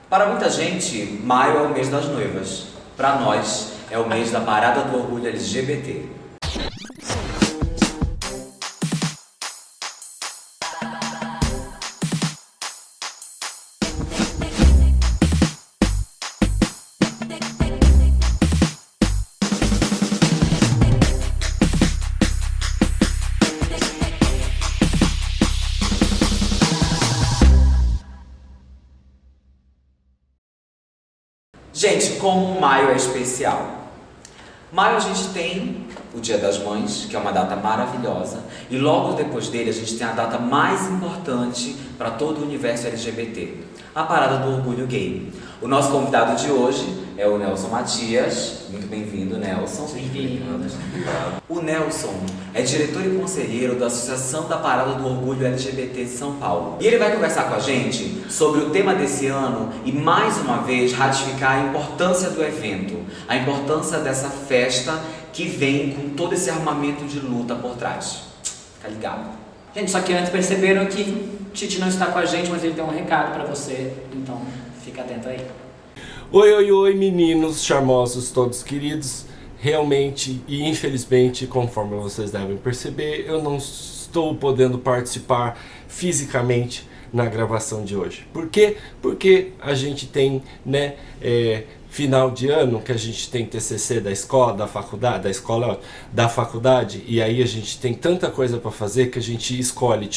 Para muita gente, maio é o mês das noivas. Para nós, é o mês da Parada do Orgulho LGBT. Gente, como maio é especial? Maio a gente tem o Dia das Mães, que é uma data maravilhosa, e logo depois dele a gente tem a data mais importante para todo o universo LGBT, a Parada do Orgulho Gay. O nosso convidado de hoje é o Nelson Matias. Muito bem-vindo, Nelson. Bem-vindo. O Nelson é diretor e conselheiro da Associação da Parada do Orgulho LGBT de São Paulo. E ele vai conversar com a gente sobre o tema desse ano e, mais uma vez, ratificar a importância do evento, a importância dessa festa que vem com todo esse armamento de luta por trás. Fica ligado. Gente, só que antes perceberam que Titi não está com a gente, mas ele tem um recado para você, então fica atento aí. Oi, meninos charmosos, todos queridos. Realmente e infelizmente, conforme vocês devem perceber, eu não estou podendo participar fisicamente na gravação de hoje. Por quê? Porque a gente tem, final de ano, que a gente tem TCC da escola, da faculdade, e aí a gente tem tanta coisa para fazer que a gente escolhe,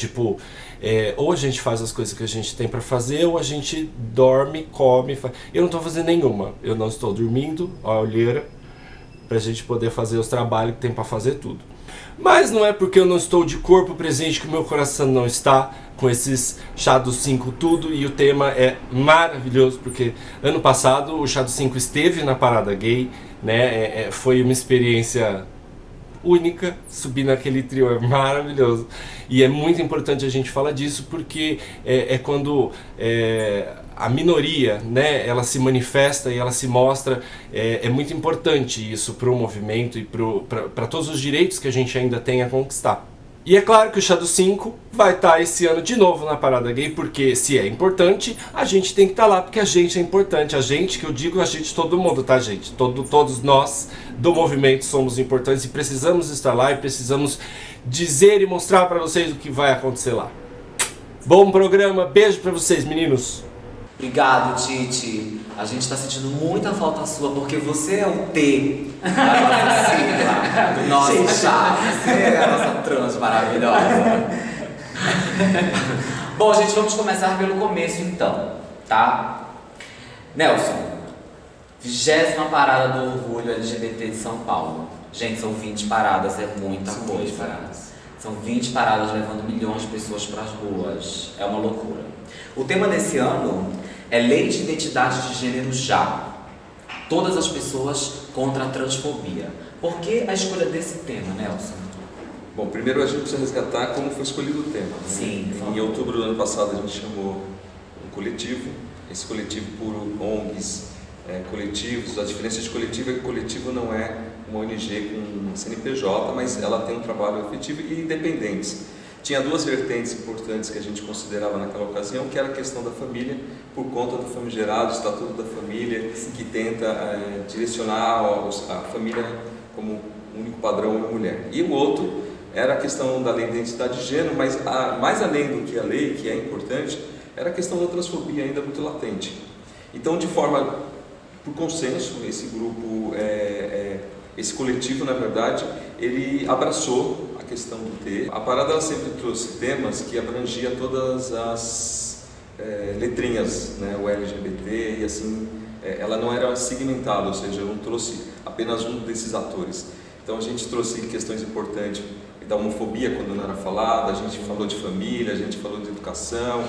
ou a gente faz as coisas que a gente tem para fazer, ou a gente dorme, come, Eu não estou fazendo nenhuma, eu não estou dormindo, ó a olheira, pra gente poder fazer os trabalhos que tem para fazer tudo. Mas não é porque eu não estou de corpo presente que o meu coração não está com esses Chá dos 5 tudo, e o tema é maravilhoso, porque ano passado o Chá dos 5 esteve na Parada Gay, né? Foi uma experiência única, subir naquele trio é maravilhoso, e é muito importante a gente falar disso, porque quando a minoria, né, ela se manifesta e ela se mostra, é muito importante isso para o movimento e para todos os direitos que a gente ainda tem a conquistar. E é claro que o Chá dos 5 vai estar esse ano de novo na Parada Gay, porque se é importante, a gente tem que estar lá, porque a gente é importante. A gente, que eu digo, a gente, todo mundo, tá, gente? Todos nós do movimento somos importantes e precisamos estar lá e precisamos dizer e mostrar para vocês o que vai acontecer lá. Bom programa, beijo para vocês, meninos! Obrigado, Titi. A gente está sentindo muita falta sua, porque você é o T da nossa sigla, do nosso chá. Você é a nossa trans maravilhosa. Bom, gente, vamos começar pelo começo então, tá? Nelson, 20ª Parada do Orgulho LGBT de São Paulo. Gente, são 20 paradas, é muita coisa. 20 paradas. São 20 paradas levando milhões de pessoas para as ruas. É uma loucura. O tema desse ano é Lei de Identidade de Gênero Já. Todas as pessoas contra a transfobia. Por que a escolha desse tema, Nelson? Bom, primeiro a gente precisa resgatar como foi escolhido o tema. Né? Sim. Em outubro do ano passado a gente chamou um coletivo. Esse coletivo por ONGs, coletivos. A diferença de coletivo é que o coletivo não é uma ONG com CNPJ, mas ela tem um trabalho efetivo e independente. Tinha duas vertentes importantes que a gente considerava naquela ocasião, que era a questão da família, por conta do famigerado Estatuto da Família, que tenta direcionar a família como único padrão homem-mulher. E o outro era a questão da lei de identidade de gênero, mas mais além do que a lei, que é importante, era a questão da transfobia ainda muito latente. Então, por consenso, esse grupo, esse coletivo, na verdade, ele abraçou a questão do T. A parada ela sempre trouxe temas que abrangia todas as letrinhas, né, o LGBT, e assim, ela não era segmentada, ou seja, não trouxe apenas um desses atores. Então a gente trouxe questões importantes da homofobia quando não era falada, a gente falou de família, a gente falou de educação,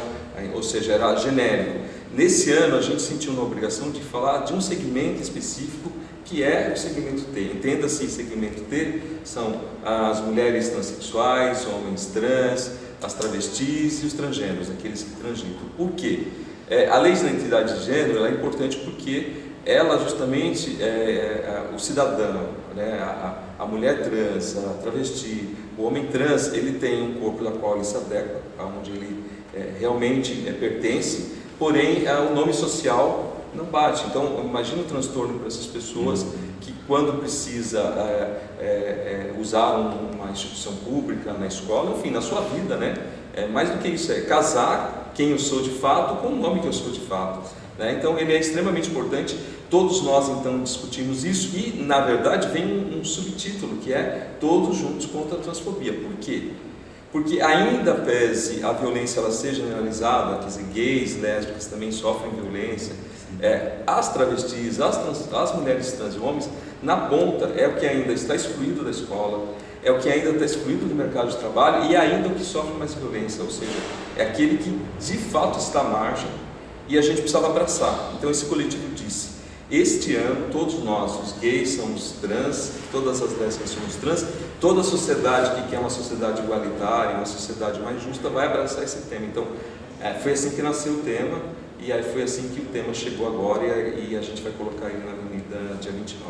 ou seja, era genérico. Nesse ano a gente sentiu uma obrigação de falar de um segmento específico que é o segmento T. Entenda-se, segmento T são as mulheres transexuais, homens trans, as travestis e os transgêneros, aqueles que transitam. Por quê? A lei de identidade de gênero ela é importante porque ela justamente, o cidadão, né, a mulher trans, a travesti, o homem trans, ele tem um corpo da qual ele se adequa, aonde ele realmente pertence, porém o nome social não bate. Então, imagina o transtorno para essas pessoas que, quando precisa usar uma instituição pública na escola, enfim, na sua vida, né? Mais do que isso, é casar quem eu sou de fato com o nome que eu sou de fato, né? Então, ele é extremamente importante. Todos nós, então, discutimos isso e, na verdade, vem um subtítulo, que é Todos Juntos contra a Transfobia. Por quê? Porque ainda pese a violência ela seja generalizada, quer dizer, gays, lésbicas também sofrem violência, as travestis, as mulheres trans e homens, na ponta é o que ainda está excluído da escola, é o que ainda está excluído do mercado de trabalho e ainda o que sofre mais violência, ou seja, é aquele que de fato está à margem e a gente precisava abraçar. Então esse coletivo disse: este ano todos nós, os gays somos trans, todas as lésbicas somos trans, toda a sociedade que quer uma sociedade igualitária, uma sociedade mais justa, vai abraçar esse tema. Então foi assim que nasceu o tema e aí foi assim que o tema chegou agora e a gente vai colocar ele na Avenida dia 29.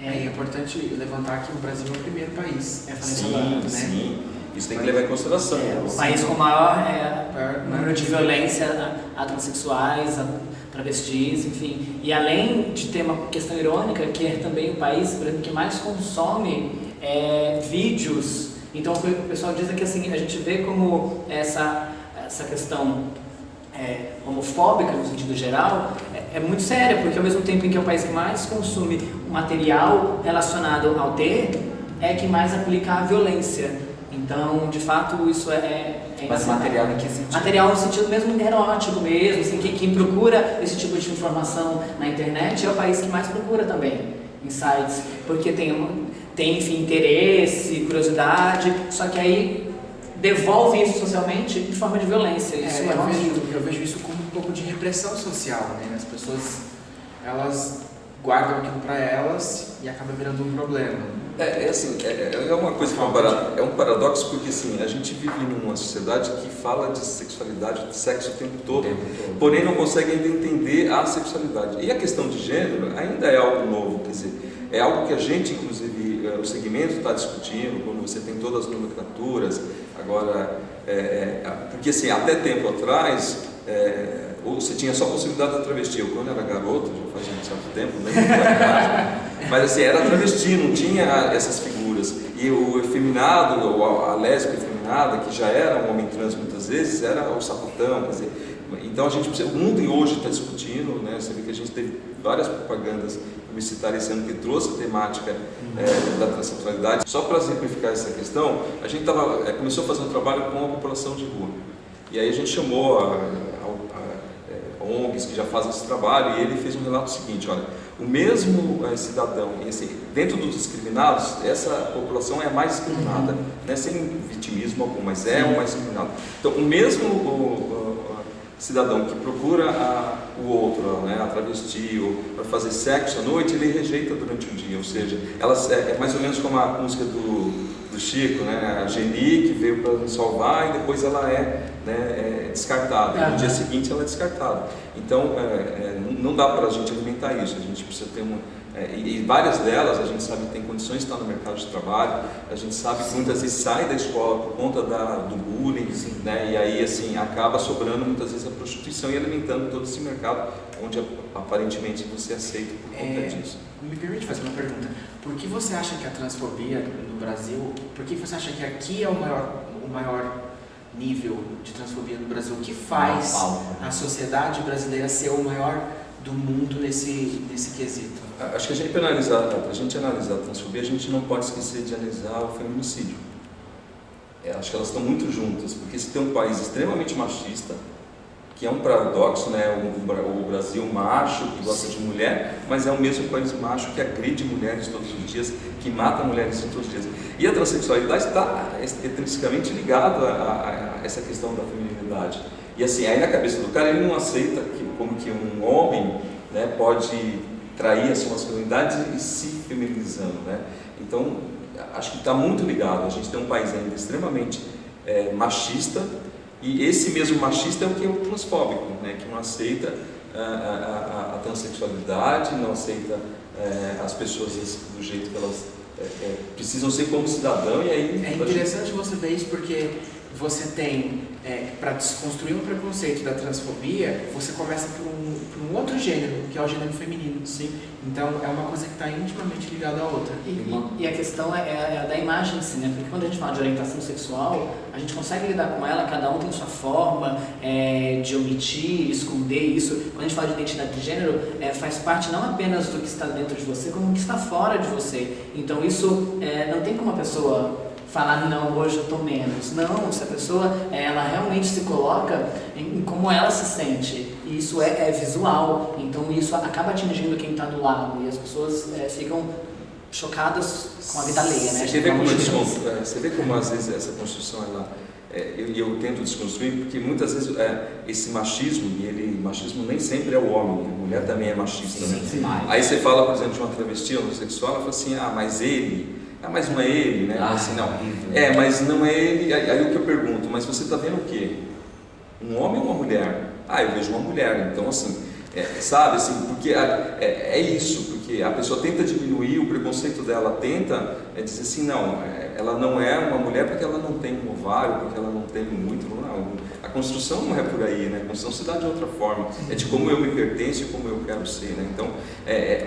É importante levantar que o Brasil é o primeiro país. Sim, sim. Isso tem que levar em consideração. O país com maior número de violência a transexuais, a travestis, enfim. E além de ter uma questão irônica, que é também o país, por exemplo, que mais consome vídeos. Então o pessoal diz que assim, a gente vê como essa questão homofóbica, no sentido geral, é muito séria, porque ao mesmo tempo em que é o país que mais consome material relacionado ao é que mais aplica a violência. Então, de fato, isso Mas material em que sentido? Material no sentido mesmo erótico mesmo, assim, quem procura esse tipo de informação na internet é o país que mais procura também em sites, porque tem enfim, interesse, curiosidade, só que aí devolve isso socialmente em forma de violência. Isso eu vejo isso como um pouco de repressão social, né? As pessoas, elas guardam aquilo para elas e acaba virando um problema. Assim, é uma coisa que é um paradoxo, porque assim, a gente vive numa sociedade que fala de sexualidade, de sexo o tempo todo, porém não consegue ainda entender a sexualidade. E a questão de gênero ainda é algo novo, quer dizer, é algo que a gente, inclusive, o segmento está discutindo, quando você tem todas as nomenclaturas, agora, porque assim, até tempo atrás, você tinha só a possibilidade da travesti. Eu, quando era garoto, já faz um certo tempo, mas assim, era travesti, não tinha essas figuras. E o efeminado, a lésbica efeminada, que já era um homem trans muitas vezes, era o sapatão, quer dizer. Então a gente precisa, o mundo hoje está discutindo, né? Você vê que a gente teve várias propagandas publicitárias esse ano que trouxe a temática da transexualidade. Só para exemplificar essa questão, a gente começou a fazer um trabalho com a população de rua. E aí a gente chamou ONGs que já fazem esse trabalho, e ele fez um relato seguinte: olha, o mesmo cidadão, e assim, dentro dos discriminados, essa população é a mais discriminada, né, sem vitimismo algum, mas é o mais discriminado. Então, o mesmo cidadão que procura o outro, né, a travesti, ou para fazer sexo à noite, ele rejeita durante o dia, ou seja, é mais ou menos como a música do Chico, né, a Geni, que veio para nos salvar e depois ela é descartada, no dia seguinte ela é descartada. Então, não dá para a gente alimentar isso, a gente precisa ter e várias delas a gente sabe que tem condições de estar no mercado de trabalho, a gente sabe que muitas vezes sai da escola por conta do bullying, né, e aí assim, acaba sobrando muitas vezes a prostituição e alimentando todo esse mercado onde aparentemente você aceita por conta disso. Me permite fazer uma pergunta: por que você acha que a transfobia no Brasil, por que você acha que aqui é o maior nível de transfobia no Brasil? O que faz a sociedade brasileira ser o maior do mundo nesse quesito? Acho que para a gente analisar a transfobia, a gente não pode esquecer de analisar o feminicídio. Acho que elas estão muito juntas, porque se tem um país extremamente machista, que é um paradoxo, né? O Brasil macho, que gosta de mulher, mas é o mesmo país macho que agride mulheres todos os dias, que mata mulheres todos os dias. E a transexualidade está intrinsecamente ligada a essa questão da feminilidade. E assim, aí na cabeça do cara, ele não aceita como que um homem, né, pode trair a sua masculinidade e se feminilizando, né? Então, acho que está muito ligado. A gente tem um país ainda extremamente machista, e esse mesmo machista é o que é o transfóbico, né, que não aceita a transexualidade, não aceita as pessoas do jeito que elas precisam ser como cidadão. E aí é interessante você ver isso, porque você tem, para desconstruir um preconceito da transfobia, você começa por um outro gênero, que é o gênero feminino. Sim. Então é uma coisa que está intimamente ligada à outra. E a questão é a da imagem em si, né? Porque quando a gente fala de orientação sexual, a gente consegue lidar com ela, cada um tem sua forma de omitir, esconder isso. Quando a gente fala de identidade de gênero, faz parte não apenas do que está dentro de você, como do que está fora de você. Então isso não tem como a pessoa falar, não, hoje eu tô menos. Não, se a pessoa ela realmente se coloca em como ela se sente, e isso é visual, então isso acaba atingindo quem está do lado, e as pessoas ficam chocadas com a vida alheia, né? Você vê como às vezes essa construção, eu tento desconstruir, porque muitas vezes esse machismo, machismo nem sempre é o homem, a mulher também é machista, né? Sim. Aí você fala, por exemplo, de uma travesti homossexual, ela fala assim, mas ele... mas não é ele, né? Assim, não. Mas não é ele. Aí o que eu pergunto, mas você está vendo o quê? Um homem ou uma mulher? Eu vejo uma mulher. Então, assim, sabe, assim, porque é isso, porque a pessoa tenta diminuir o preconceito dela, tenta dizer assim, não, ela não é uma mulher porque ela não tem um ovário, porque ela não tem um útero, não. A construção não é por aí, né? A construção se dá de outra forma, é de como eu me pertenço e como eu quero ser, né? Então,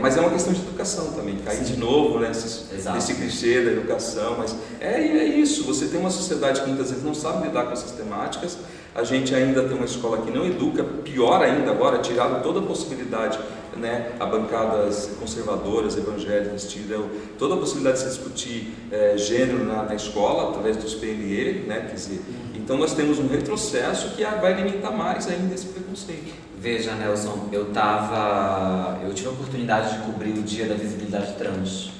mas é uma questão de educação também, cair de novo, né? Nesse clichê da educação, mas é isso, você tem uma sociedade que muitas vezes não sabe lidar com essas temáticas, a gente ainda tem uma escola que não educa, pior ainda agora, tiraram toda a possibilidade, né, a bancadas conservadoras, evangélicas, tiram toda a possibilidade de se discutir gênero na escola, através dos PNE, né, quer dizer, então nós temos um retrocesso que vai limitar mais ainda esse preconceito. Veja, Nelson, eu tive a oportunidade de cobrir o Dia da Visibilidade Trans.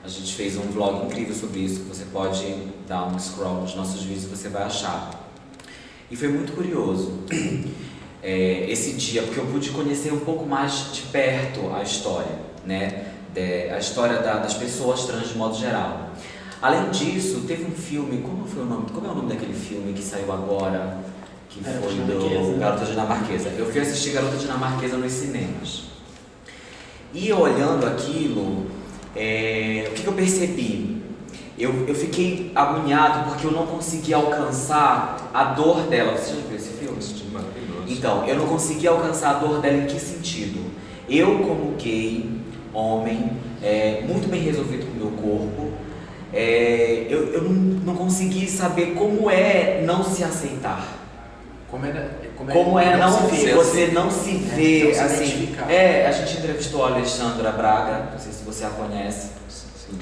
A gente fez um vlog incrível sobre isso, você pode dar um scroll nos nossos vídeos e você vai achar. E foi muito curioso esse dia, porque eu pude conhecer um pouco mais de perto a história, né? A história das pessoas trans de modo geral. Além disso, teve um filme, como é o nome daquele filme que saiu agora? Que foi do Garota Dinamarquesa. Eu fui assistir Garota Dinamarquesa nos cinemas. E olhando aquilo, o que eu percebi? Eu fiquei agoniado porque eu não conseguia alcançar a dor dela. Você já viu esse filme? Maravilhoso. Então, eu não conseguia alcançar a dor dela em que sentido? Eu, como gay, homem, muito bem resolvido com o meu corpo, eu não consegui saber como é não se aceitar. Como é você não se vê, não se assim. identificar. A gente entrevistou a Alexandra Braga, não sei se você a conhece. Sim.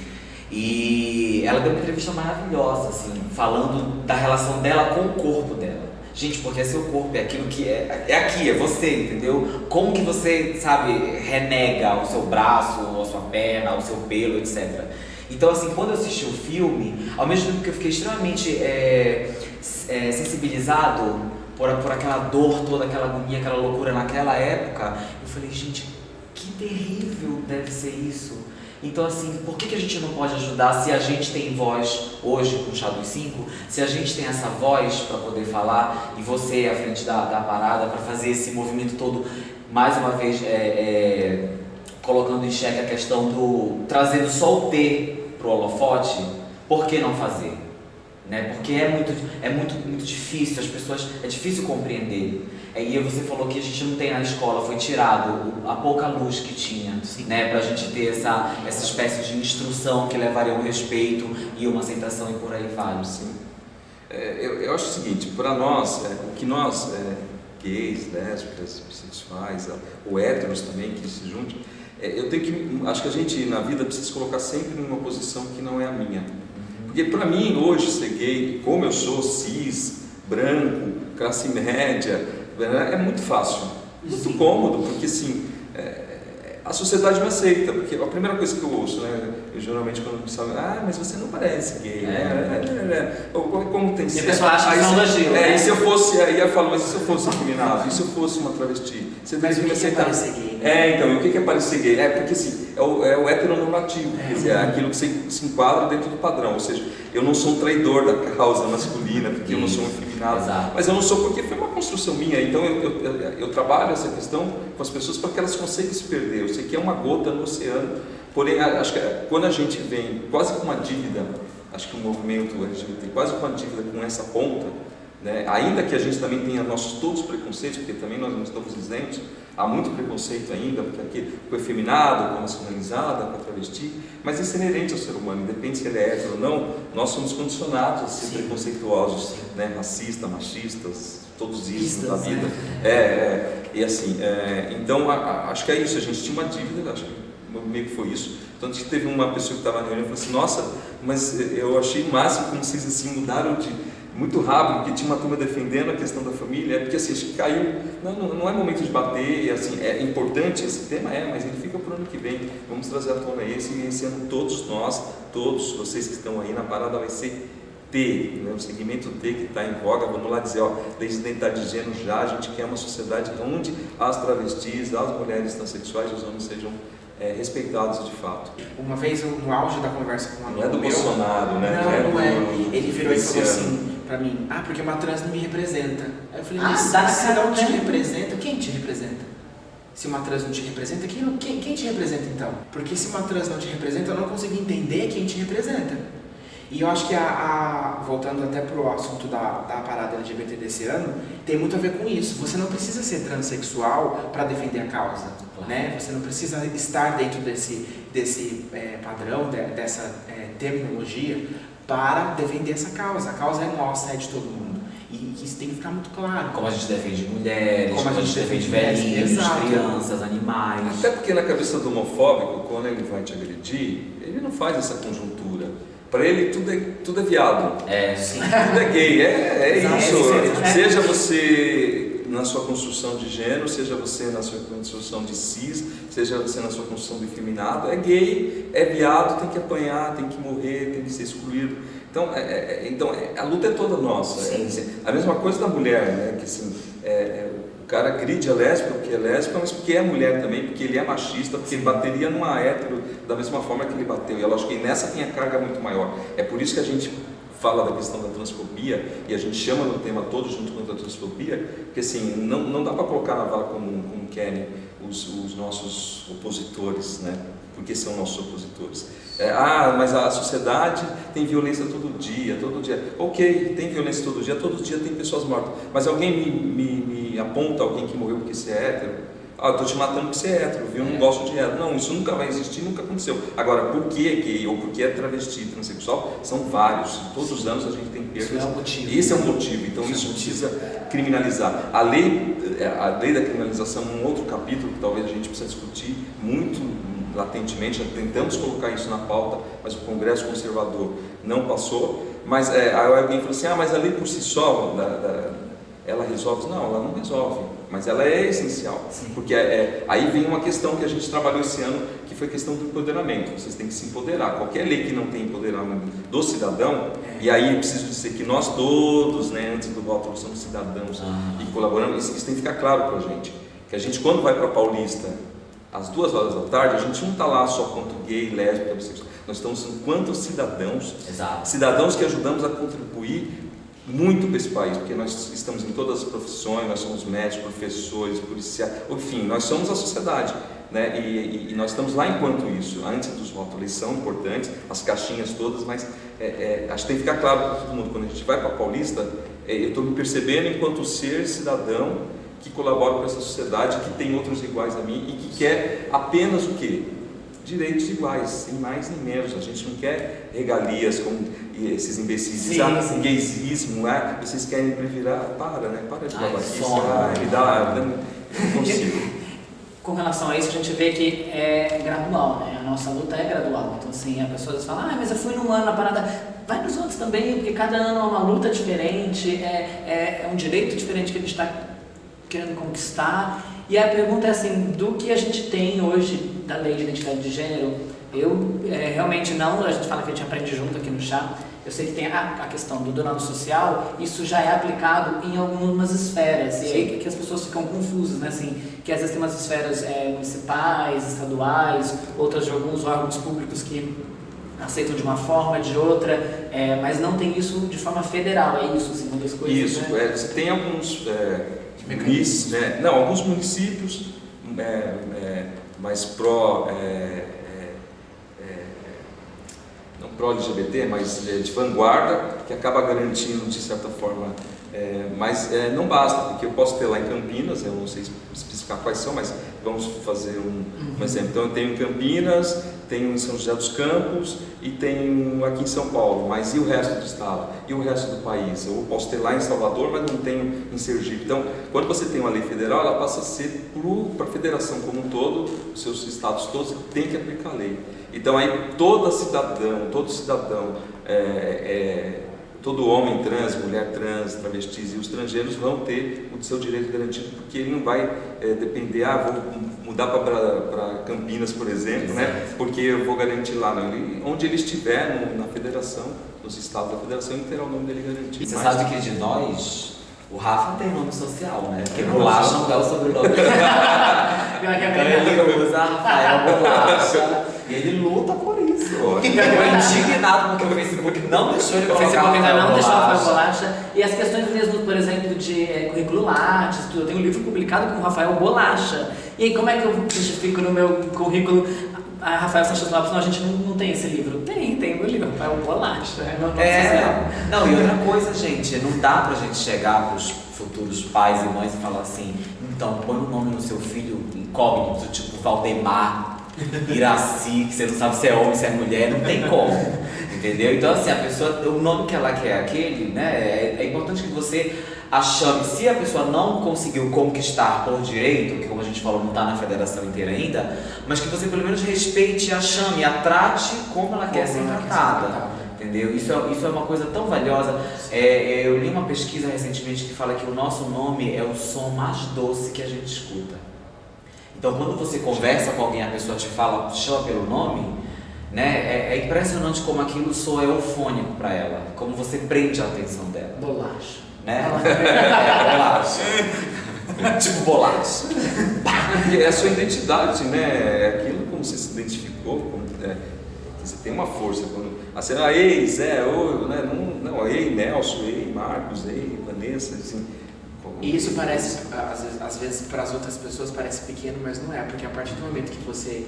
E ela deu uma entrevista maravilhosa, assim, falando da relação dela com o corpo dela. Gente, porque é seu corpo, é aquilo que aqui, é você, entendeu? Como que você, sabe, renega o seu braço, a sua perna, o seu pelo, etc. Então, assim, quando eu assisti o filme, ao mesmo tempo que eu fiquei extremamente sensibilizado por aquela dor toda, aquela agonia, aquela loucura naquela época, eu falei, gente, que terrível deve ser isso. Então, assim, por que a gente não pode ajudar se a gente tem voz hoje com o Chá dos 5? Se a gente tem essa voz para poder falar e você à frente da parada para fazer esse movimento todo, mais uma vez, colocando em xeque a questão trazendo só o T pro holofote, por que não fazer? Né? Porque é muito difícil, as pessoas, é difícil compreender. E você falou que a gente não tem na escola, foi tirado a pouca luz que tinha, né, pra gente ter essa espécie de instrução que levaria ao respeito e uma aceitação e por aí vai. Sim. Eu acho o seguinte, para nós, o que nós, gays, lésbicas, bissexuais, ou héteros também, que se juntam, acho que a gente na vida precisa se colocar sempre numa posição que não é a minha. Porque para mim hoje ser gay, como eu sou cis, branco, classe média, é muito fácil, muito cômodo, porque assim, a sociedade me aceita, porque a primeira coisa que eu ouço, né, eu geralmente quando me falam, mas você não parece gay, como tem e a pessoa acha que é um elogio, né? E se eu fosse, aí eu falo, mas e se eu fosse afeminado, e se eu fosse uma travesti? Você mas o que é parecer gay? Né? Então, e o que é parecer gay? Porque assim, é o heteronormativo, quer dizer, é aquilo que se enquadra dentro do padrão, ou seja, eu não sou um traidor da causa masculina, porque eu não sou um efeminado, mas eu não sou porque foi uma construção minha, então eu trabalho essa questão com as pessoas para que elas consigam se perder. Eu sei que é uma gota no oceano, porém acho que quando a gente vem quase com uma dívida acho que o movimento LGBT quase com a dívida com essa ponta, né? Ainda que a gente também tenha nossos todos os preconceitos, porque também nós não estamos isentos, há muito preconceito ainda, porque aqui com o efeminado, com a masculinizada, com a travesti, mas isso é inerente ao ser humano, independe se ele é hétero ou não, nós somos condicionados a ser preconceituosos, né? Racistas, machistas, todos isso da vida. E assim, então acho que é isso, a gente tinha uma dívida, acho que meio que foi isso. Tanto que teve uma pessoa que estava na reunião e falou assim, nossa, mas eu achei o máximo como vocês assim mudaram muito rápido, porque tinha uma turma defendendo a questão da família, porque assim, acho que caiu, não é momento de bater, assim, é importante esse tema, mas ele fica para o ano que vem, vamos trazer à tona esse ano todos nós, todos vocês que estão aí na parada vai ser T, né, o segmento T que está em voga, vamos lá dizer, desde a identidade de gênero já, a gente quer uma sociedade onde as travestis, as mulheres transexuais e os homens sejam respeitados de fato. Uma vez, no auge da conversa com um amigo não é do meu, Bolsonaro, né? Não é. Ele virou e falou assim pra mim, porque uma trans não me representa. Aí eu falei, mas se não te representa, quem te representa? Se uma trans não te representa, quem te representa então? Porque se uma trans não te representa, eu não consigo entender quem te representa. E eu acho que, voltando até para o assunto da parada LGBT desse ano, tem muito a ver com isso. Você não precisa ser transexual para defender a causa, né? Você não precisa estar dentro desse padrão, dessa terminologia para defender essa causa. A causa é nossa, é de todo mundo. E isso tem que ficar muito claro. Como a gente defende mulheres, como a gente defende velhinhos, crianças, animais. Até porque na cabeça do homofóbico, quando ele vai te agredir, ele não faz essa conjuntura. Para ele tudo é viado, Sim. Tudo é gay, isso. Seja você na sua construção de gênero, seja você na sua construção de cis, seja você na sua construção de efeminado, é gay, é viado, tem que apanhar, tem que morrer, tem que ser excluído. Então, a luta é toda nossa. A mesma coisa da mulher, né? Que assim, o cara agride a lésbica porque é lésbica, mas porque é mulher também, porque ele é machista, porque ele bateria numa hétero da mesma forma que ele bateu. E eu acho que nessa tem a carga muito maior. É por isso que a gente fala da questão da transfobia e a gente chama no tema todo junto com a transfobia, porque assim, não dá para colocar na vala como querem os nossos opositores, né? Porque são nossos opositores. Mas a sociedade tem violência todo dia. Ok, tem violência todo dia tem pessoas mortas. Mas alguém me aponta alguém que morreu porque você é hétero? Eu estou te matando porque você é hétero, viu? Eu não gosto de hétero. Não, isso nunca vai existir, nunca aconteceu. Agora, por que é gay ou por que é travesti, transexual? São vários. Todos os anos a gente tem perdas. Isso é um motivo. Esse é um motivo. Então isso precisa criminalizar. A lei da criminalização, um outro capítulo que talvez a gente precisa discutir muito latentemente, tentamos colocar isso na pauta, mas o Congresso Conservador não passou. Mas aí alguém falou assim, mas a lei por si só, ela resolve? Não, ela não resolve, mas ela é essencial. Sim. Porque aí vem uma questão que a gente trabalhou esse ano, que foi a questão do empoderamento. Vocês têm que se empoderar. Qualquer lei que não tem empoderamento do cidadão, e aí eu preciso dizer que nós todos, né, antes do voto, nós somos cidadãos e colaboramos, isso tem que ficar claro para a gente. Que a gente, quando vai para Paulista, às 2 horas da tarde, a gente não está lá só quanto gay, lésbica, bissexual. Nós estamos enquanto cidadãos, cidadãos que ajudamos a contribuir muito para esse país, porque nós estamos em todas as profissões, nós somos médicos, professores, policiais, enfim, nós somos a sociedade, né? E nós estamos lá enquanto isso, antes dos votos. Eles são importantes, as caixinhas todas, mas acho que tem que ficar claro para todo mundo, quando a gente vai para a Paulista, eu estou me percebendo enquanto ser cidadão que colabora com essa sociedade, que tem outros iguais a mim e que quer apenas o quê? Direitos iguais, sem mais nem menos. A gente não quer regalias como esses imbecis, gaysismo, vocês querem previrar, para de falar isso, não consigo. Com relação a isso, a gente vê que é gradual, né? A nossa luta é gradual. Então, assim, as pessoas falam, mas eu fui num ano na parada. Vai nos outros também, porque cada ano é uma luta diferente, é um direito diferente que a gente está querendo conquistar. E a pergunta é assim, do que a gente tem hoje da lei de identidade de gênero, eu realmente não, a gente fala que a gente aprende junto aqui no chá, eu sei que tem a questão do donado social, isso já é aplicado em algumas esferas, e aí que as pessoas ficam confusas, né, assim, que às vezes tem umas esferas municipais, estaduais, outras de alguns órgãos públicos que aceitam de uma forma, de outra, mas não tem isso de forma federal, é isso, assim, uma das coisas. Isso, né? Você tem alguns alguns municípios mais não pró-LGBT, mas de vanguarda, que acaba garantindo, de certa forma, mas não basta, porque eu posso ter lá em Campinas, eu não sei especificar quais são, mas vamos fazer um exemplo. Então eu tenho em Campinas, tenho em São José dos Campos e tenho aqui em São Paulo, mas e o resto do estado? E o resto do país? Eu posso ter lá em Salvador, mas não tenho em Sergipe. Então, quando você tem uma lei federal, ela passa a ser para a federação como um todo, os seus estados todos têm que aplicar a lei. Então aí todo cidadão, todo homem trans, mulher trans, travestis e os transgêneros vão ter o seu direito garantido, porque ele não vai depender, vou mudar para Campinas, por exemplo, né? Porque eu vou garantir lá. Não. Onde ele estiver na federação, nos estados da federação, ele terá o nome dele garantido. E você sabe que de nós, o Rafa tem nome social, né? Porque Bolacha não é o sobrenome. Então ele usa Rafael Bolacha e ele luta por isso. Eu indignado porque o Facebook não deixou ele colocar. O Facebook ainda não deixou o Rafael Bolacha. Bolacha. E as questões mesmo, por exemplo, de currículo Lattes, eu tenho um livro publicado com o Rafael Bolacha. E aí, como é que eu justifico no meu currículo Rafael Sanches Lopes? Não, a gente não tem esse livro. Tem o livro, Rafael Bolacha. Não, e outra coisa, gente, não dá pra gente chegar pros futuros pais e mães e falar assim, então põe o nome no seu filho incógnito, tipo Valdemar, Iraci, que você não sabe se é homem, se é mulher, não tem como, entendeu? Então assim, a pessoa, o nome que ela quer é aquele, né, é importante que você a chame, se a pessoa não conseguiu conquistar por direito, que como a gente falou, não está na federação inteira ainda, mas que você pelo menos respeite a chame, a trate como ela quer ser tratada. Entendeu? Isso é uma coisa tão valiosa. Eu li uma pesquisa recentemente que fala que o nosso nome é o som mais doce que a gente escuta. Então, quando você conversa com alguém, a pessoa te fala, chama pelo nome, né? É impressionante como aquilo soa eufônico para ela, como você prende a atenção dela. Bolacha. Né? Bolacha. Tipo bolacha. É a sua identidade, né? É aquilo como você se identificou. Você tem uma força quando ei Zé, né? Não, ei Nelson, ei Marcos, ei Vanessa, assim. E isso parece, às vezes para as outras pessoas parece pequeno, mas não é, porque a partir do momento que você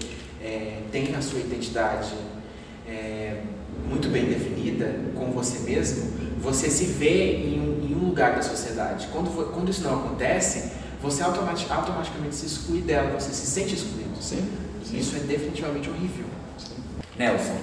tem a sua identidade muito bem definida com você mesmo, você se vê em um lugar da sociedade. Quando isso não acontece, você automaticamente se exclui dela, você se sente excluído. Sim. Isso é definitivamente horrível. Nelson,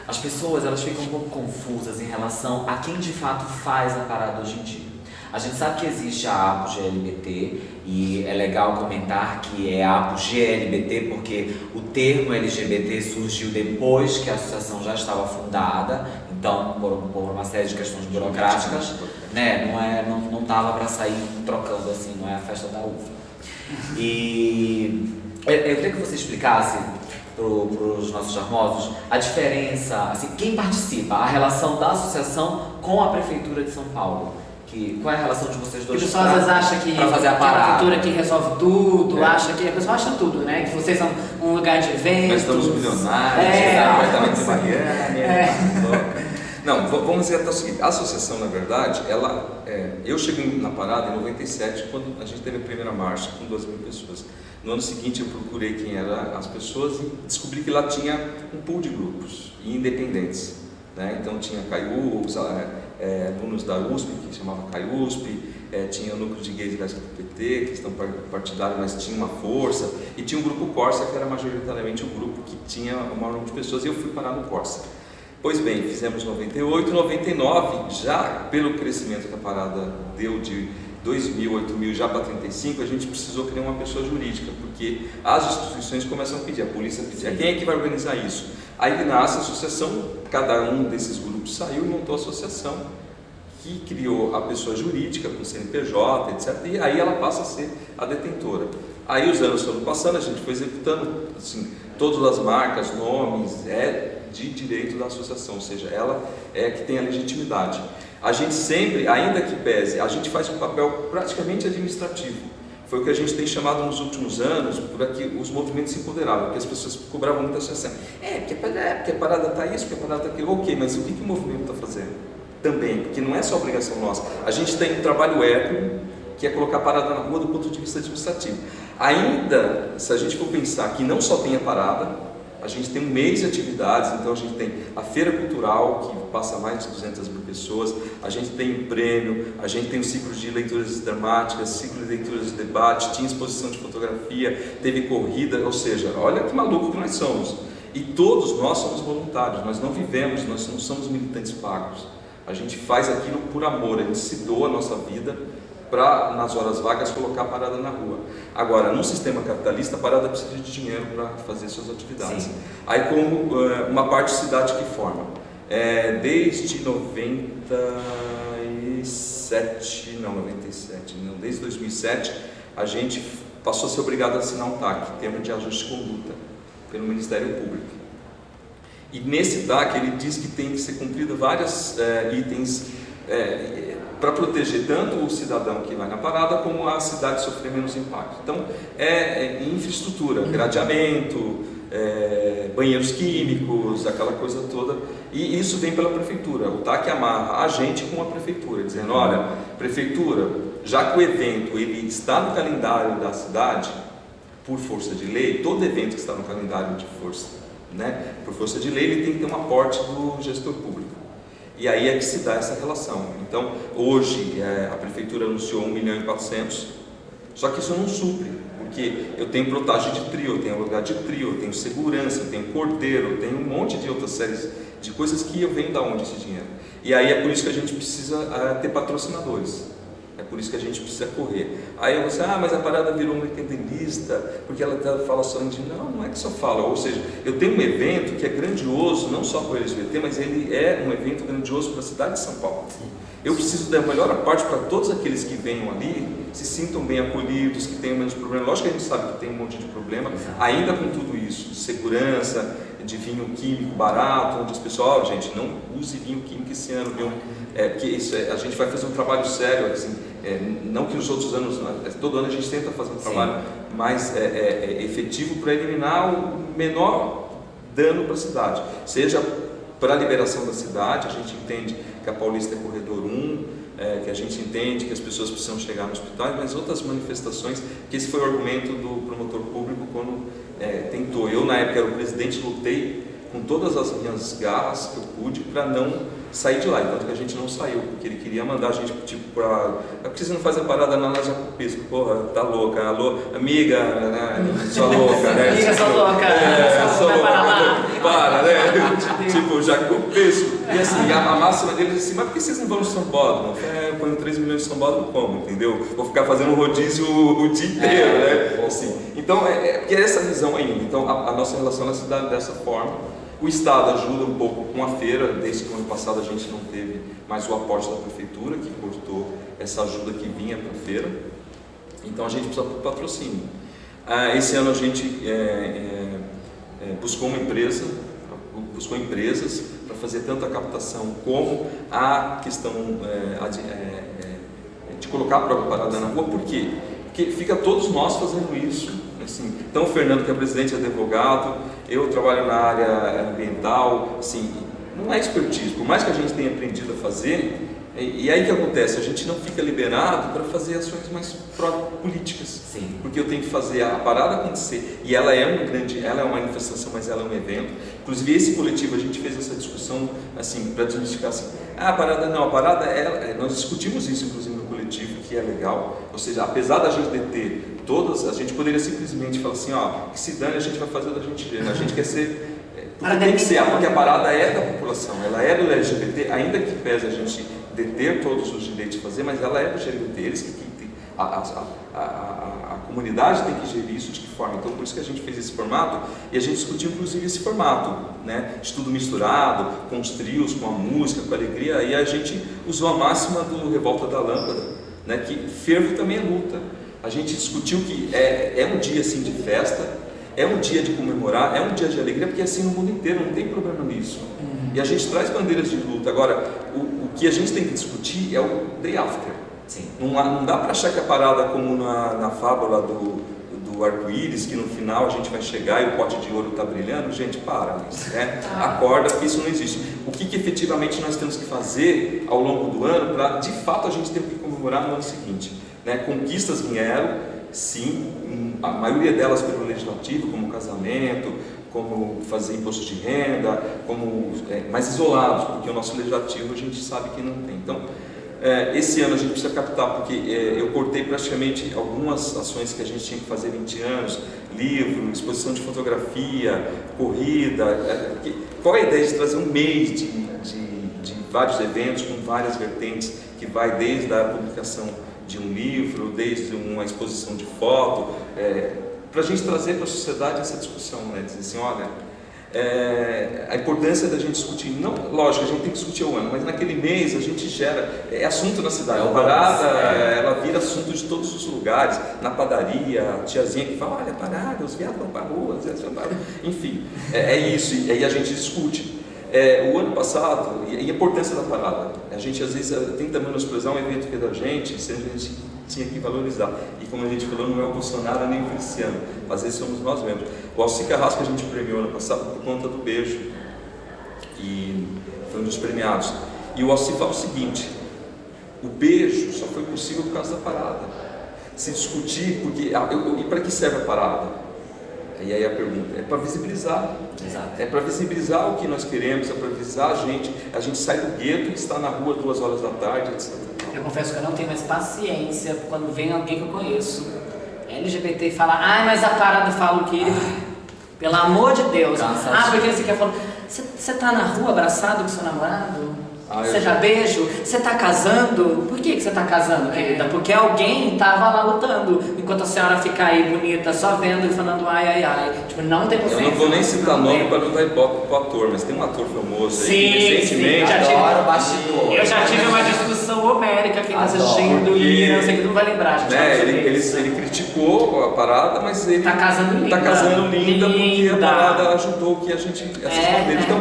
as pessoas elas ficam um pouco confusas em relação a quem de fato faz a parada hoje em dia. A gente sabe que existe a APO GLBT e é legal comentar que é a APO GLBT porque o termo LGBT surgiu depois que a associação já estava fundada, então por uma série de questões burocráticas, né, não estava para sair trocando assim, não é a festa da uva. E eu queria que você explicasse para os nossos charmosos a diferença, assim, quem participa, a relação da associação com a Prefeitura de São Paulo. Qual é a relação de vocês dois? O pessoal às vezes acha que fazer a a parada. prefeitura que resolve tudo, acha que a pessoa acha tudo, né? Que vocês são um lugar de eventos. Nós estamos milionários, apartamento em Miami. Não, vamos dizer até o seguinte, a associação, na verdade, eu cheguei na parada em 97, quando a gente teve a primeira marcha com 2.000 pessoas. No ano seguinte eu procurei quem eram as pessoas e descobri que lá tinha um pool de grupos independentes, né? Então tinha CAIUs, alunos da USP, que chamava CAIUSP, tinha o núcleo de gays da LGBT, questão partidária, mas tinha uma força, e tinha o grupo Corsa, que era majoritariamente o grupo que tinha o maior número de pessoas, e eu fui parar no Corsa. Pois bem, fizemos 98, 99, já pelo crescimento que a parada deu de 2.000, 8.000 já para 35, a gente precisou criar uma pessoa jurídica, porque as instituições começam a pedir, a polícia pedir, quem é que vai organizar isso? Aí nasce a associação, cada um desses grupos saiu e montou a associação, que criou a pessoa jurídica, com CNPJ, etc. E aí ela passa a ser a detentora. Aí os anos foram passando, a gente foi executando assim, todas as marcas, nomes, de direito da associação, ou seja, ela é que tem a legitimidade. A gente sempre, ainda que pese, a gente faz um papel praticamente administrativo. Foi o que a gente tem chamado nos últimos anos, por aqui, os movimentos se empoderavam, porque as pessoas cobravam muito a associação. Porque a parada está isso, porque a parada está aquilo. Ok, mas o que o movimento está fazendo? Também, porque não é só obrigação nossa. A gente tem um trabalho ético, que é colocar a parada na rua do ponto de vista administrativo. Ainda, se a gente for pensar que não só tem a parada, A gente tem um mês de atividades, então a gente tem a feira cultural, que passa mais de 200 mil pessoas, a gente tem o prêmio, a gente tem o ciclo de leituras dramáticas, ciclo de leituras de debate, tinha exposição de fotografia, teve corrida, ou seja, olha que maluco que nós somos. E todos nós somos voluntários, nós não vivemos, nós não somos militantes pagos. A gente faz aquilo por amor, a gente se doa a nossa vida para, nas horas vagas, colocar a parada na rua. Agora, num sistema capitalista, a parada precisa de dinheiro para fazer suas atividades. Sim. Aí, como uma parte-cidade que forma, desde 97, desde 2007, a gente passou a ser obrigado a assinar um TAC, Termo de Ajuste de Conduta, pelo Ministério Público. E nesse TAC ele diz que tem que ser cumprido vários itens para proteger tanto o cidadão que vai na parada como a cidade sofrer menos impacto. Então, infraestrutura, gradeamento, banheiros químicos, aquela coisa toda. E isso vem pela prefeitura. O TAC amarra a gente com a prefeitura, dizendo, olha, prefeitura, já que o evento ele está no calendário da cidade, por força de lei, todo evento que está no calendário de força, por força de lei, ele tem que ter um aporte do gestor público. E aí é que se dá essa relação. Então, hoje, a prefeitura anunciou 1.400.000, só que isso não supre, porque eu tenho plotagem de trio, eu tenho lugar de trio, eu tenho segurança, eu tenho cordeiro, eu tenho um monte de outras séries de coisas que eu venho da onde esse dinheiro. E aí é por isso que a gente precisa ter patrocinadores. É por isso que a gente precisa correr. Aí eu vou dizer, mas a parada virou uma mercantilista, porque ela fala só de... Não é que só fala. Ou seja, eu tenho um evento que é grandioso, não só para o LGBT, mas ele é um evento grandioso para a cidade de São Paulo. Eu preciso dar a melhor parte para todos aqueles que venham ali, se sintam bem acolhidos, que tenham menos problema. Lógico que a gente sabe que tem um monte de problema, ainda com tudo isso, de segurança, de vinho químico barato, onde as pessoas, gente, não use vinho químico esse ano, viu? Porque isso a gente vai fazer um trabalho sério, assim, não que os outros anos, todo ano a gente tenta fazer um trabalho mais efetivo para eliminar o menor dano para a cidade, seja para a liberação da cidade. A gente entende que a Paulista é corredor 1, que a gente entende que as pessoas precisam chegar no hospital, mas outras manifestações, que esse foi o argumento do promotor público quando tentou. Eu, na época, era o presidente, lutei com todas as minhas garras que eu pude para não sair de lá, tanto que a gente não saiu, porque ele queria mandar a gente, tipo, para... Por que você não faz a parada na Jacopesco? Porra, tá louca, alô, amiga, sua louca, né? Amiga, sua louca, sua louca, lá. para, né? Tipo, Jacopesco. E assim, a máxima deles é assim, mas por que vocês não vão no sambódromo? Eu ponho 3 milhões de sambódromo como, entendeu? Vou ficar fazendo rodízio o dia inteiro, né? Assim, então, porque é essa visão ainda. Então, a nossa relação ela se dá dessa forma. O Estado ajuda um pouco com a feira, desde que o ano passado a gente não teve mais o aporte da prefeitura, que cortou essa ajuda que vinha para a feira. Então a gente precisa do patrocínio. Esse ano a gente buscou empresas para fazer tanto a captação como a questão de colocar a própria parada na rua. Por quê? Porque fica todos nós fazendo isso. Assim, então o Fernando, que é presidente, é advogado, eu trabalho na área ambiental, assim, não é expertise, por mais que a gente tenha aprendido a fazer, e aí o que acontece? A gente não fica liberado para fazer ações mais políticas. Sim. Porque eu tenho que fazer a parada acontecer, e ela é uma manifestação, mas ela é um evento. Inclusive esse coletivo, a gente fez essa discussão assim, para desmistificar assim, a parada nós discutimos isso inclusive no coletivo, que é legal, ou seja, apesar da gente deter todas, a gente poderia simplesmente falar assim, que se dane, a gente vai fazer da gente jeito, a gente quer ser, porque tem que ser, porque a parada é da população, ela é do LGBT, ainda que pese a gente deter todos os direitos de fazer, mas ela é do LGBT, eles que a comunidade tem que gerir isso de que forma. Então por isso que a gente fez esse formato, e a gente discutiu inclusive esse formato, de tudo misturado, com os trios, com a música, com a alegria, e a gente usou a máxima do Revolta da Lâmpada, que fervo também é luta. A gente discutiu que é um dia assim de festa, é um dia de comemorar, é um dia de alegria, porque é assim no mundo inteiro, não tem problema nisso. E a gente traz bandeiras de luta. Agora, o que a gente tem que discutir é o day after. Sim. Não dá para achar que a parada como na fábula do arco-íris, que no final a gente vai chegar e o pote de ouro está brilhando. Gente, para, acorda, porque isso não existe. O que efetivamente nós temos que fazer ao longo do ano para, de fato, a gente ter que comemorar no ano seguinte? Conquistas vieram, sim, a maioria delas pelo legislativo, como casamento, como fazer imposto de renda, como mais isolados, porque o nosso legislativo a gente sabe que não tem. Então, esse ano a gente precisa captar, porque eu cortei praticamente algumas ações que a gente tinha que fazer 20 anos, livro, exposição de fotografia, corrida. Qual é a ideia de trazer um mês de vários eventos com várias vertentes, que vai desde a publicação de um livro, desde uma exposição de foto, para a gente trazer para a sociedade essa discussão, né? Dizer assim, olha, a importância da gente discutir, não, lógico, a gente tem que discutir o ano, mas naquele mês a gente gera, assunto na cidade, a parada, ela vira assunto de todos os lugares, na padaria, a tiazinha que fala, olha, parada, os viados vão para a rua, enfim, é isso, e aí a gente discute. O ano passado, e a importância da parada, a gente às vezes tenta menosprezar um evento que é da gente, sendo que a gente tinha que valorizar. E como a gente falou, não é o Bolsonaro nem o Feliciano, às vezes somos nós mesmos. O Alci Carrasco a gente premiou ano passado por conta do beijo, e foi um dos premiados. E o Alci fala o seguinte, o beijo só foi possível por causa da parada. Se discutir, porque, e para que serve a parada? E aí a pergunta, é para visibilizar. Exato. É para visibilizar o que nós queremos, é para visibilizar a gente sai do gueto e está na rua 2 horas da tarde, etc. Eu confesso que eu não tenho mais paciência quando vem alguém que eu conheço, LGBT, e fala, mas a parada fala o quê? Pelo amor de Deus. Porque você quer falar, você tá na rua abraçado com seu namorado? Você já beijo? Você tá casando? Por que você tá casando, querida? Porque alguém tava lá lutando, enquanto a senhora fica aí bonita, só vendo e falando ai. Tipo, não tem Eu não vou nem citar nome para não dar ibope pro ator, mas tem um ator famoso aí que recentemente... Adoro bastidor. Eu já tive uma discussão homérica, quem tá assistindo e eu sei que não vai lembrar, gente. Ele criticou a parada, mas ele tá casando linda. Tá casando linda porque a parada ajudou que a gente... Então,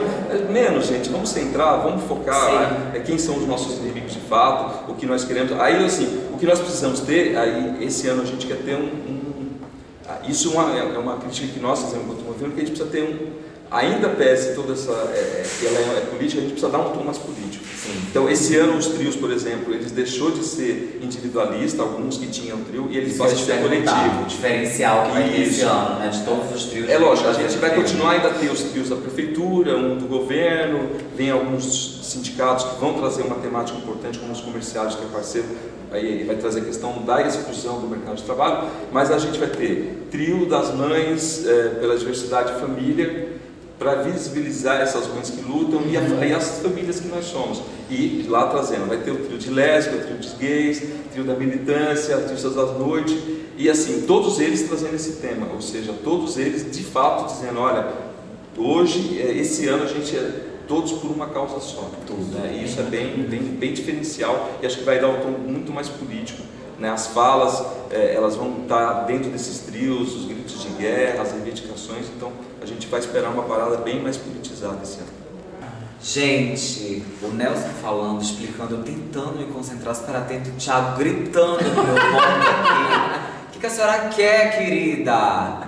menos, gente, vamos centrar, vamos focar... quem são os nossos inimigos de fato, o que nós queremos. Aí, assim, o que nós precisamos ter, aí esse ano a gente quer ter isso é uma crítica que nós fazemos enquanto movimento, que a gente precisa ter ainda pese toda essa, ela é política, a gente precisa dar um tom mais político. Sim. Então, esse ano os trios, por exemplo, eles deixou de ser individualista, alguns que tinham trio, e eles passam a ser coletivo. O diferencial que vai ter esse ano, né, de todos os trios. É lógico, a gente vai continuar ainda a ter os trios da prefeitura, um do governo, vem alguns sindicatos que vão trazer uma temática importante, como os comerciários, que é parceiro, aí vai trazer a questão da exclusão do mercado de trabalho, mas a gente vai ter trio das mães pela diversidade de família, para visibilizar essas mães que lutam e as famílias que nós somos. E lá trazendo, vai ter o trio de lésbica, o trio de gays, trio da militância, trio das noites, e assim, todos eles trazendo esse tema, ou seja, todos eles de fato dizendo, olha, hoje, esse ano a gente todos por uma causa só. Tudo, né? E isso é bem diferencial e acho que vai dar um tom muito mais político. Né? As falas, elas vão estar dentro desses trios, os gritos de guerra, as reivindicações, então a gente vai esperar uma parada bem mais politizada esse ano. Gente, o Nelson falando, explicando, eu tentando me concentrar para atento, o Thiago gritando no meu nome aqui. O que a senhora quer, querida?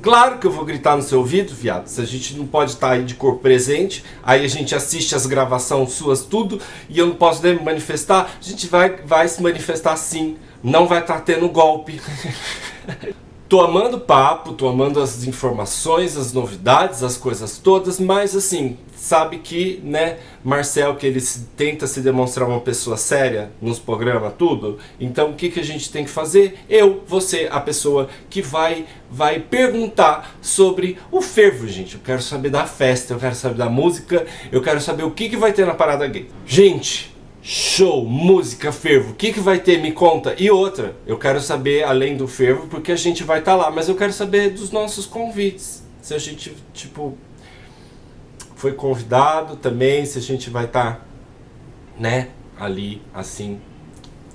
Claro que eu vou gritar no seu ouvido, viado. Se a gente não pode estar aí de corpo presente, aí a gente assiste as gravações suas tudo e eu não posso nem me manifestar, a gente vai se manifestar sim. Não vai estar tendo golpe. Tô amando o papo, tô amando as informações, as novidades, as coisas todas, mas assim, sabe que, né, Marcel, que ele tenta se demonstrar uma pessoa séria nos programas, tudo. Então o que a gente tem que fazer? Você, a pessoa que vai perguntar sobre o fervo, gente. Eu quero saber da festa, eu quero saber da música, eu quero saber o que vai ter na parada gay. Gente, show, música, fervo, o que vai ter? Me conta. E outra, eu quero saber, além do fervo, porque a gente vai estar lá, mas eu quero saber dos nossos convites. Se a gente, foi convidado também, se a gente vai estar, né, ali, assim.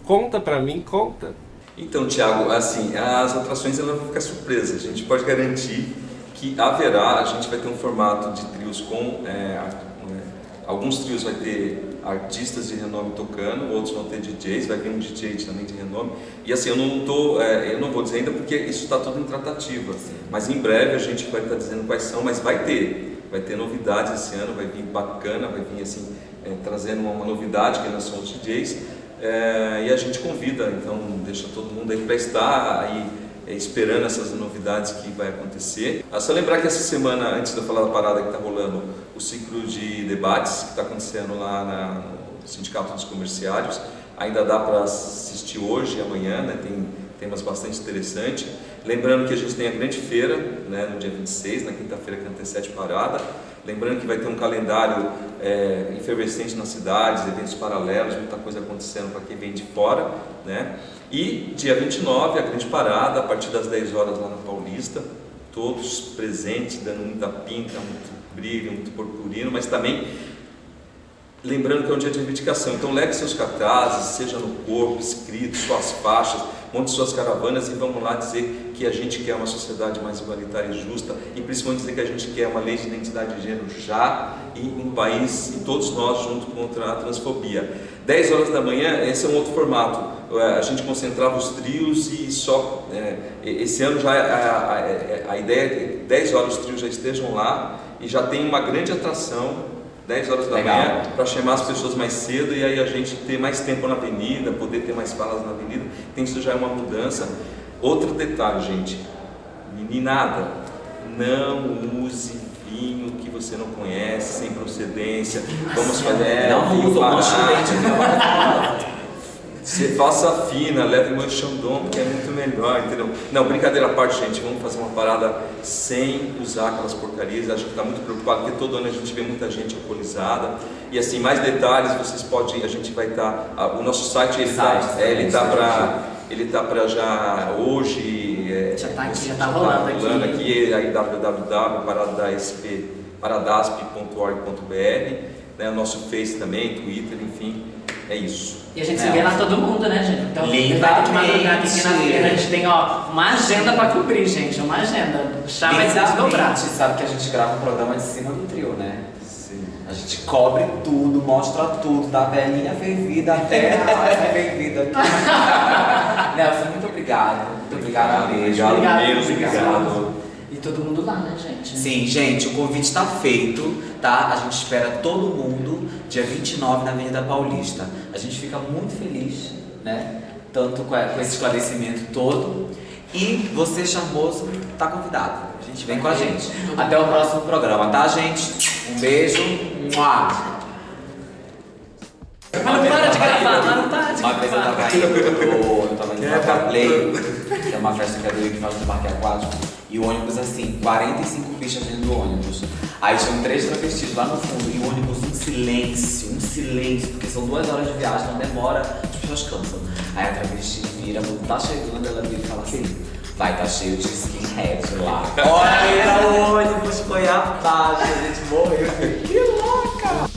Conta pra mim, conta. Então, Thiago, assim, as atrações elas vão ficar surpresas. A gente pode garantir que haverá, a gente vai ter um formato de trios com... alguns trios vai ter artistas de renome tocando, outros vão ter DJs, vai vir um DJ também de renome. E assim, eu não vou dizer ainda porque isso está tudo em tratativa. Mas em breve a gente vai estar dizendo quais são, mas vai ter novidades esse ano, vai vir bacana, vai vir assim, trazendo uma novidade que nós somos DJs. E a gente convida, então deixa todo mundo aí para estar aí esperando essas novidades que vai acontecer. Só lembrar que essa semana, antes de eu falar da parada que está rolando, o ciclo de debates que está acontecendo lá no Sindicato dos Comerciários, ainda dá para assistir hoje e amanhã, né? Tem temas bastante interessantes. Lembrando que a gente tem a grande feira, né, no dia 26, na quinta-feira que antecede parada. Lembrando que vai ter um calendário efervescente nas cidades, eventos paralelos, muita coisa acontecendo para quem vem de fora, né? E dia 29, a grande parada, a partir das 10 horas lá na Paulista, todos presentes, dando muita pinta, muito brilho, muito purpurino, mas também lembrando que é um dia de reivindicação. Então leve seus cartazes, seja no corpo, escrito, suas faixas, monte suas caravanas e vamos lá dizer que a gente quer uma sociedade mais igualitária e justa e principalmente dizer que a gente quer uma lei de identidade de gênero já e um país, e todos nós junto contra a transfobia. 10 horas da manhã, esse é um outro formato. A gente concentrava os trios e só... esse ano já a ideia é que 10 horas os trios já estejam lá e já tem uma grande atração 10 horas da manhã, para chamar as pessoas mais cedo e aí a gente ter mais tempo na avenida, poder ter mais falas na avenida. Então isso já é uma mudança. Outro detalhe, gente, meninada, não use vinho que você não conhece, sem procedência. Vamos fazer. Não usa, não Você faça fina, leve meu Chandon, que é muito melhor, entendeu? Não, brincadeira à parte, gente, vamos fazer uma parada sem usar aquelas porcarias. A gente está muito preocupado, porque todo ano a gente vê muita gente alcoolizada. E assim, mais detalhes, vocês podem, a gente vai estar, o nosso site, ele tá para já hoje, já está rolando aqui, aí www.paradasp.org.br, né, o nosso Face também, Twitter, enfim, é isso. E a gente se vê lá todo mundo, né, gente? Então, vai ter que madrugar aqui na feira. A gente tem, uma agenda pra cumprir, gente. Uma agenda. O chá vai se desdobrar. A gente sabe que a gente grava um programa de cima do trio, né? Sim. A gente cobre tudo, mostra tudo, da velhinha fervida até a mais fervida. Nelson, muito obrigado. Muito obrigado mesmo. Obrigado. E todo mundo lá, né, gente? Sim, gente, o convite está feito, tá? A gente espera todo mundo dia 29 na Avenida Paulista. A gente fica muito feliz, né? Tanto com esse esclarecimento todo. E você, charmoso, tá convidado. A gente vem com a gente. Até o próximo programa, tá, gente? Um beijo. Mua. Mas não para de gravar, não para de Uma vez eu tava indo, eu tava indo pra Play, que é uma festa que é do Rio que faz no parque aquático, e o ônibus assim, 45 fichas dentro do ônibus. Aí tinham 3 travestis lá no fundo, e o ônibus um silêncio, porque são 2 horas de viagem, não demora, as pessoas cansam. Aí a travesti vira, quando tá chegando, ela vira e fala assim: vai, tá cheio de skinhead lá. Olha, o ônibus foi abaixo, a gente morreu. Que louca!